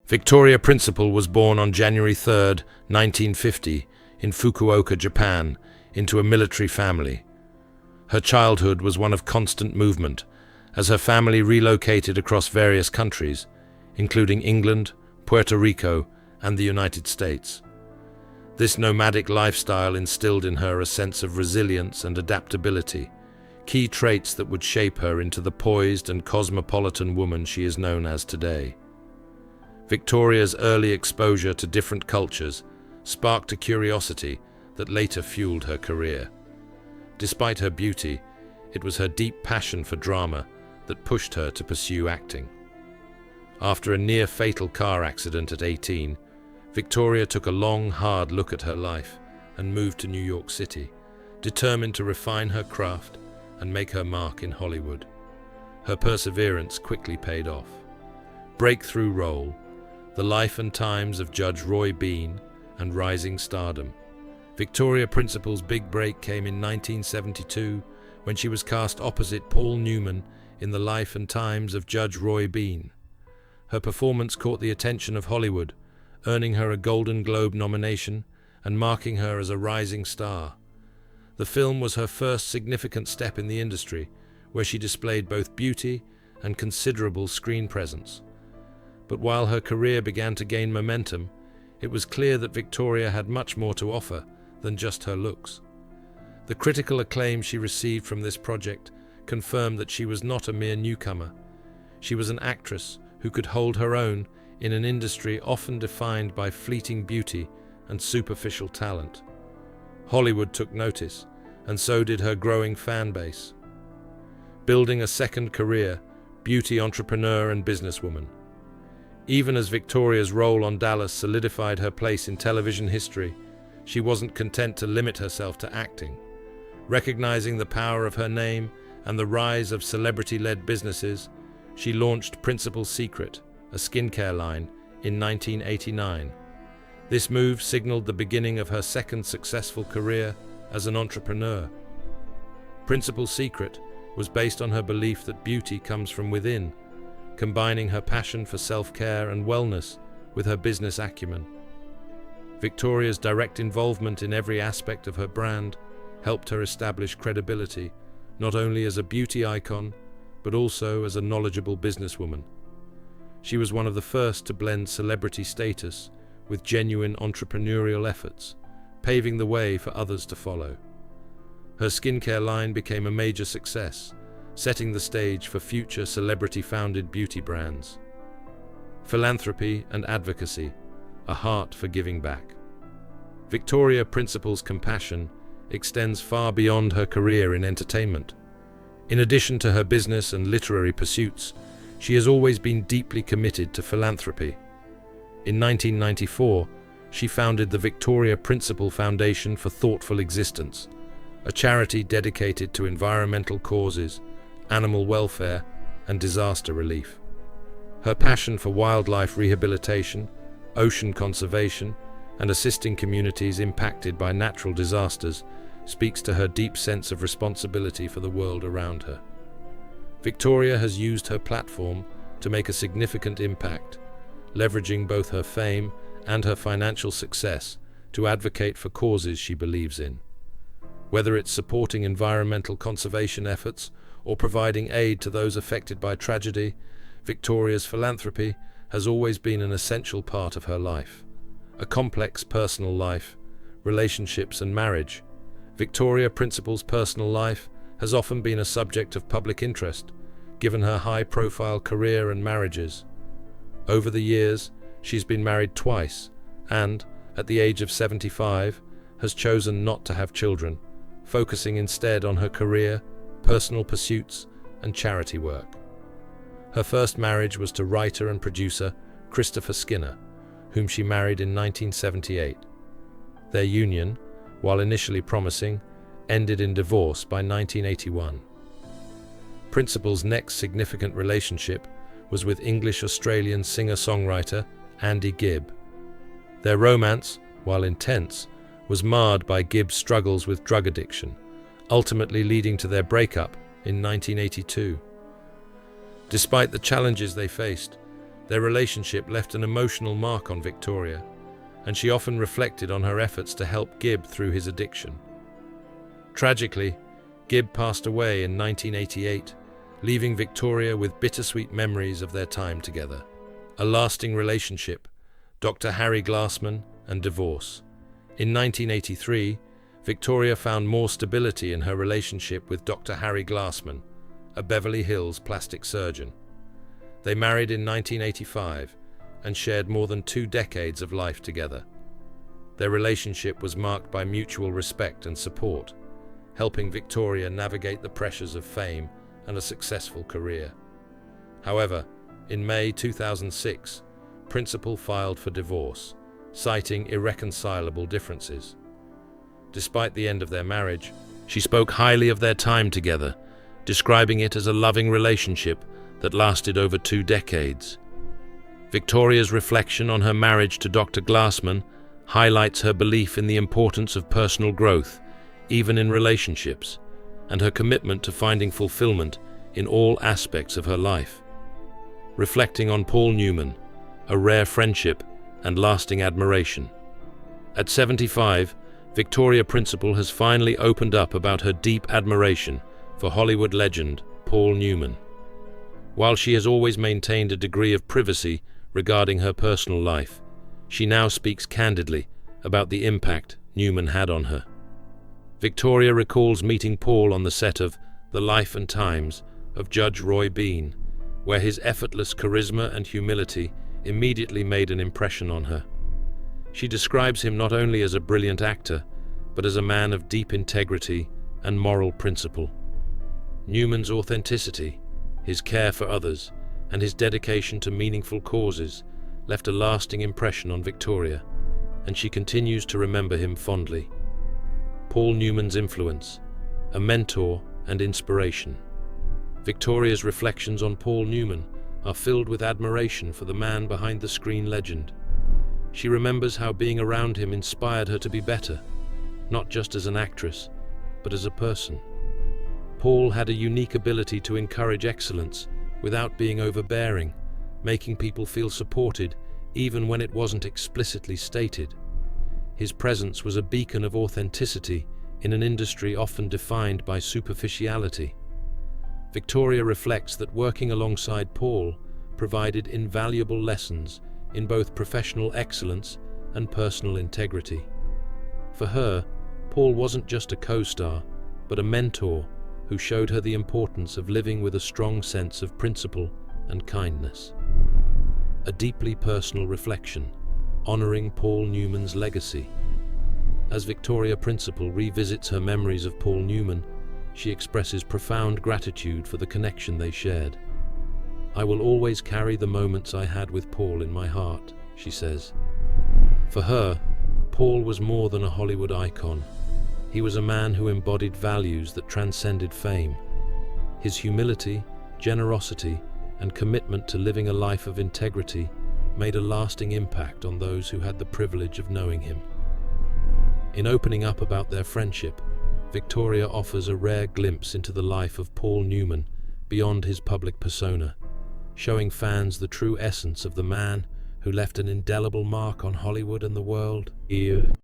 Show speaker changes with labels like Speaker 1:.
Speaker 1: Victoria Principal was born on January 3, 1950, in Fukuoka, Japan, into a military family. Her childhood was one of constant movement, as her family relocated across various countries, including England, Puerto Rico, and the United States. This nomadic lifestyle instilled in her a sense of resilience and adaptability, key traits that would shape her into the poised and cosmopolitan woman she is known as today. Victoria's early exposure to different cultures sparked a curiosity that later fueled her career. Despite her beauty, it was her deep passion for drama that pushed her to pursue acting. After a near-fatal car accident at 18, Victoria took a long, hard look at her life and moved to New York City, determined to refine her craft and make her mark in Hollywood. Her perseverance quickly paid off. Breakthrough role: The Life and Times of Judge Roy Bean and Rising Stardom. Victoria Principal's big break came in 1972 when she was cast opposite Paul Newman in The Life and Times of Judge Roy Bean. Her performance caught the attention of Hollywood, earning her a Golden Globe nomination and marking her as a rising star. The film was her first significant step in the industry, where she displayed both beauty and considerable screen presence. But while her career began to gain momentum, it was clear that Victoria had much more to offer than just her looks. The critical acclaim she received from this project confirmed that she was not a mere newcomer. She was an actress who could hold her own in an industry often defined by fleeting beauty and superficial talent. Hollywood took notice, and so did her growing fan base. Building a second career, beauty entrepreneur and businesswoman. Even as Victoria's role on Dallas solidified her place in television history, she wasn't content to limit herself to acting. Recognizing the power of her name and the rise of celebrity-led businesses, she launched Principal Secret, a skincare line, in 1989. This move signaled the beginning of her second successful career as an entrepreneur. Principal Secret was based on her belief that beauty comes from within, combining her passion for self-care and wellness with her business acumen. Victoria's direct involvement in every aspect of her brand helped her establish credibility, not only as a beauty icon, but also as a knowledgeable businesswoman. She was one of the first to blend celebrity status with genuine entrepreneurial efforts, paving the way for others to follow. Her skincare line became a major success, setting the stage for future celebrity-founded beauty brands. Philanthropy and advocacy, a heart for giving back. Victoria Principal's compassion extends far beyond her career in entertainment. In addition to her business and literary pursuits, she has always been deeply committed to philanthropy. In 1994, she founded the Victoria Principal Foundation for Thoughtful Existence, a charity dedicated to environmental causes, animal welfare, and disaster relief. Her passion for wildlife rehabilitation, ocean conservation, and assisting communities impacted by natural disasters speaks to her deep sense of responsibility for the world around her. Victoria has used her platform to make a significant impact, leveraging both her fame and her financial success to advocate for causes she believes in. Whether it's supporting environmental conservation efforts or providing aid to those affected by tragedy, Victoria's philanthropy has always been an essential part of her life. A complex personal life, relationships and marriage, Victoria Principal's personal life has often been a subject of public interest, given her high-profile career and marriages. Over the years, she's been married twice and, at the age of 75, has chosen not to have children, focusing instead on her career, personal pursuits, and charity work. Her first marriage was to writer and producer Christopher Skinner, whom she married in 1978. Their union, while initially promising, ended in divorce by 1981. Principal's next significant relationship was with English-Australian singer-songwriter Andy Gibb. Their romance, while intense, was marred by Gibb's struggles with drug addiction, ultimately leading to their breakup in 1982. Despite the challenges they faced, Their relationship left an emotional mark on Victoria, and she often reflected on her efforts to help Gibb through his addiction. Tragically, Gibb passed away in 1988, leaving Victoria with bittersweet memories of their time together. A lasting relationship, Dr. Harry Glassman, and divorce. In 1983, Victoria found more stability in her relationship with Dr. Harry Glassman, a Beverly Hills plastic surgeon. They married in 1985 and shared more than 2 decades of life together. Their relationship was marked by mutual respect and support, helping Victoria navigate the pressures of fame and a successful career. However, in May 2006, Principal filed for divorce, citing irreconcilable differences. Despite the end of their marriage, she spoke highly of their time together, describing it as a loving relationship that lasted over 2 decades. Victoria's reflection on her marriage to Dr. Glassman highlights her belief in the importance of personal growth, even in relationships, and her commitment to finding fulfillment in all aspects of her life. Reflecting on Paul Newman, a rare friendship and lasting admiration. At 75, Victoria Principal has finally opened up about her deep admiration for Hollywood legend Paul Newman. While she has always maintained a degree of privacy regarding her personal life, she now speaks candidly about the impact Newman had on her. Victoria recalls meeting Paul on the set of The Life and Times of Judge Roy Bean, where his effortless charisma and humility immediately made an impression on her. She describes him not only as a brilliant actor, but as a man of deep integrity and moral principle. Newman's authenticity, his care for others, and his dedication to meaningful causes left a lasting impression on Victoria, and she continues to remember him fondly. Paul Newman's influence, a mentor and inspiration. Victoria's reflections on Paul Newman are filled with admiration for the man behind the screen legend. She remembers how being around him inspired her to be better, not just as an actress, but as a person. Paul had a unique ability to encourage excellence without being overbearing, making people feel supported even when it wasn't explicitly stated. His presence was a beacon of authenticity in an industry often defined by superficiality. Victoria reflects that working alongside Paul provided invaluable lessons in both professional excellence and personal integrity. For her, Paul wasn't just a co-star, but a mentor who showed her the importance of living with a strong sense of principle and kindness. A deeply personal reflection, honoring Paul Newman's legacy. As Victoria Principal revisits her memories of Paul Newman, she expresses profound gratitude for the connection they shared. "I will always carry the moments I had with Paul in my heart," she says. For her, Paul was more than a Hollywood icon. He was a man who embodied values that transcended fame. His humility, generosity, and commitment to living a life of integrity made a lasting impact on those who had the privilege of knowing him. In opening up about their friendship, Victoria offers a rare glimpse into the life of Paul Newman beyond his public persona, showing fans the true essence of the man who left an indelible mark on Hollywood and the world.